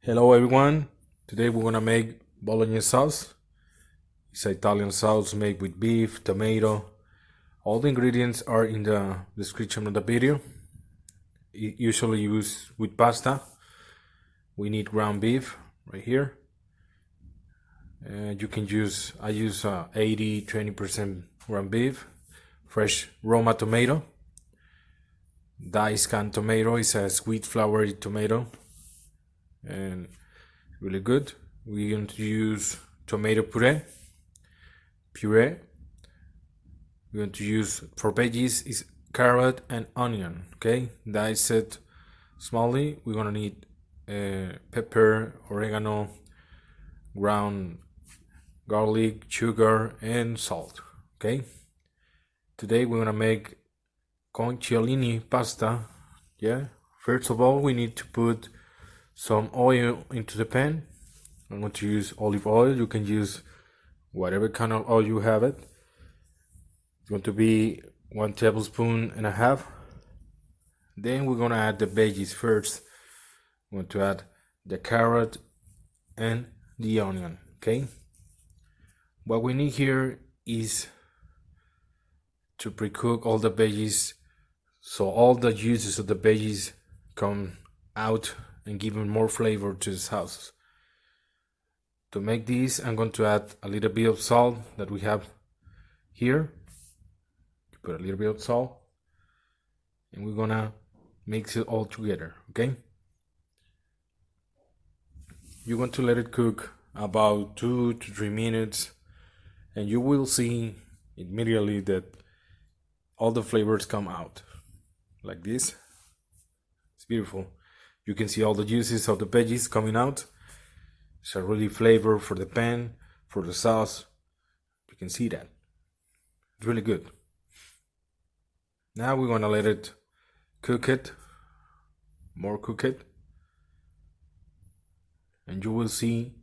Hello everyone, today we're gonna make Bolognese sauce. It's an Italian sauce made with beef, tomato. All the ingredients are in the description of the video. Usually used with pasta. We need ground beef right here. You can use, I use 80-20% ground beef, fresh Roma tomato. Diced canned tomato is a sweet flowery tomato and really good. We're going to use tomato puree. We're going to use for veggies is carrot and onion. Okay, dice it smallly. We're gonna need pepper, oregano, ground garlic, sugar, and salt. Okay, today we're gonna make conchiglioni pasta. Yeah, first of all we need to put some oil into the pan. I'm going to use olive oil. You can use whatever kind of oil you have it. It's going to be 1.5 tablespoons. Then we're going to add the veggies first. I'm going to add the carrot and the onion. Okay, what we need here is to pre-cook all the veggies so all the juices of the veggies come out and give more flavor to the sauce. To make this, I'm going to add a little bit of salt that we have here. Put a little bit of salt, and we're gonna mix it all together. Okay, you're going to let it cook about 2 to 3 minutes, and you will see immediately that all the flavors come out like this. It's beautiful. You can see all the juices of the veggies coming out. It's a really flavor for the pan, for the sauce. You can see that. It's really good. Now we're gonna let it cook it, more cook it, and you will see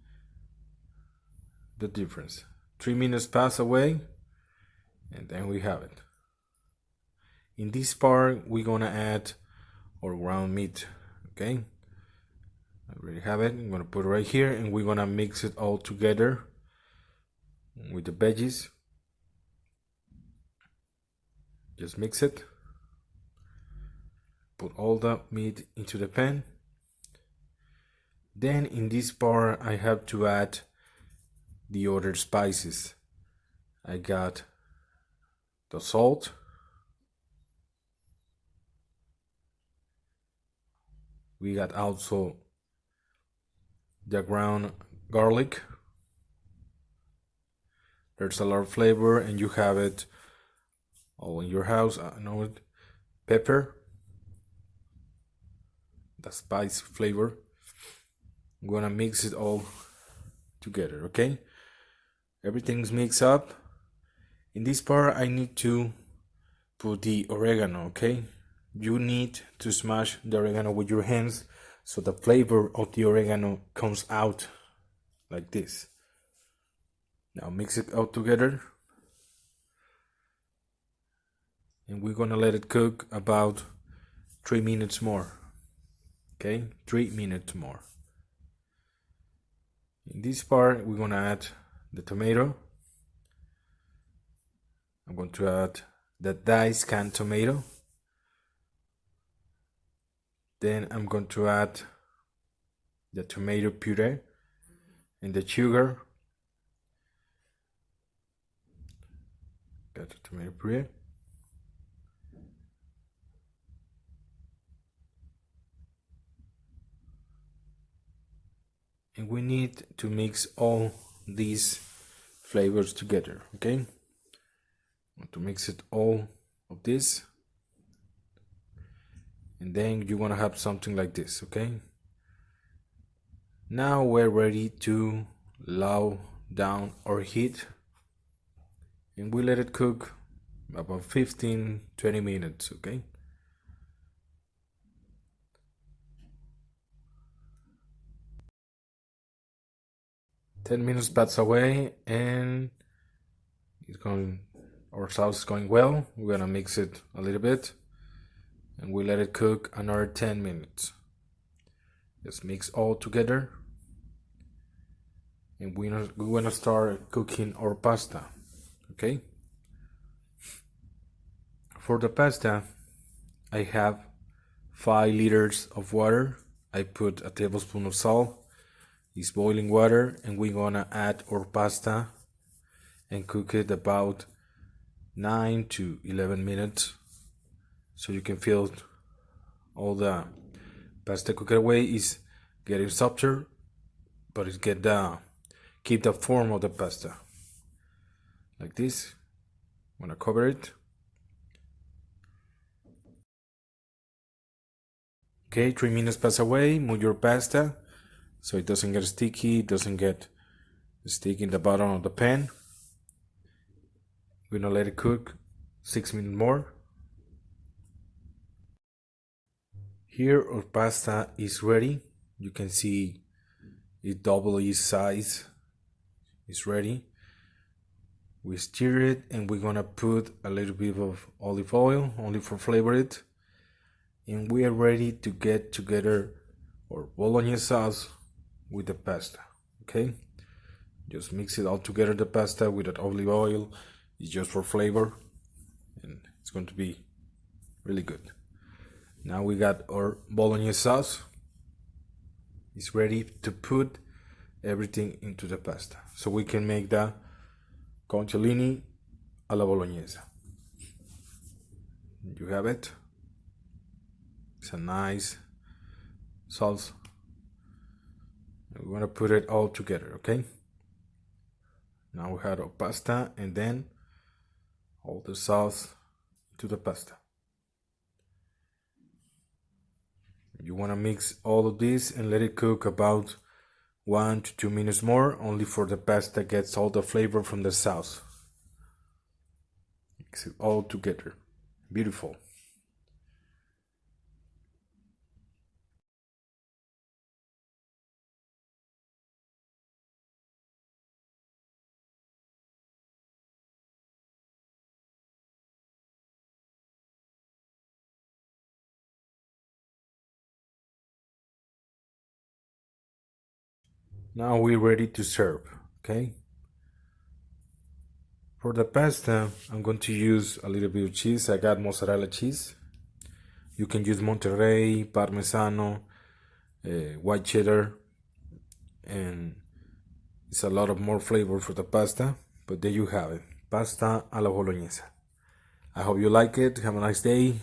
the difference. 3 minutes pass away, and then we have it. In this part, we're gonna add our ground meat. Okay, I already have it. I'm gonna put it right here, and we're gonna mix it all together with the veggies. Just mix it. Put all the meat into the pan. Then in this part, I have to add the other spices. I got the salt. We got also the ground garlic. There's a lot of flavor, and you have it all in your house. I know it. Pepper, the spice flavor. I'm gonna mix it all together. Okay, everything's mixed up. In this part, I need to put the oregano. Okay, you need to smash the oregano with your hands so the flavor of the oregano comes out like this. Now mix it all together, and we're gonna let it cook about 3 minutes more. Okay, 3 minutes more. In this part, we're gonna add the tomato. I'm going to add the diced canned tomato. Then I'm going to add the tomato puree and the sugar. Got the tomato puree. And we need to mix all these flavors together. Okay, I want to mix it all of this. And then you're gonna have something like this. Okay, now we're ready to low down our heat, and we let it cook about 15-20 minutes. Okay, ten minutes pass away, and our sauce is going well. We're gonna mix it a little bit, and we let it cook another 10 minutes. Just mix all together. And we're gonna start cooking our pasta. Okay? For the pasta, I have 5 liters of water. I put a tablespoon of salt. It's boiling water, and we're gonna add our pasta and cook it about 9 to 11 minutes, so you can feel all the pasta cooked away. Is getting softer, but it's keep the form of the pasta like this. I'm gonna cover it. Okay, 3 minutes pass away. Move your pasta so it doesn't get sticky, it doesn't get sticky in the bottom of the pan. We're gonna let it cook 6 minutes more. Here our pasta is ready. You can see it double its size. It's ready. We stir it, and we're gonna put a little bit of olive oil only for flavor it. And we are ready to get together our Bolognese sauce with the pasta. Okay, just mix it all together, the pasta with that olive oil. It's just for flavor, and it's going to be really good. Now we got our Bolognese sauce. It's ready to put everything into the pasta, so we can make the conchiglioni alla bolognese. You have it. It's a nice sauce. We're gonna put it all together, okay? Now we have our pasta, and then all the sauce to the pasta. You wanna mix all of this and let it cook about 1 to 2 minutes more, only for the pasta gets all the flavor from the sauce. Mix it all together. Beautiful. Now we're ready to serve, okay? For the pasta, I'm going to use a little bit of cheese. I got mozzarella cheese. You can use Monterey, Parmesano, white cheddar, and it's a lot of more flavor for the pasta. But there you have it, pasta alla bolognese. I hope you like it. Have a nice day.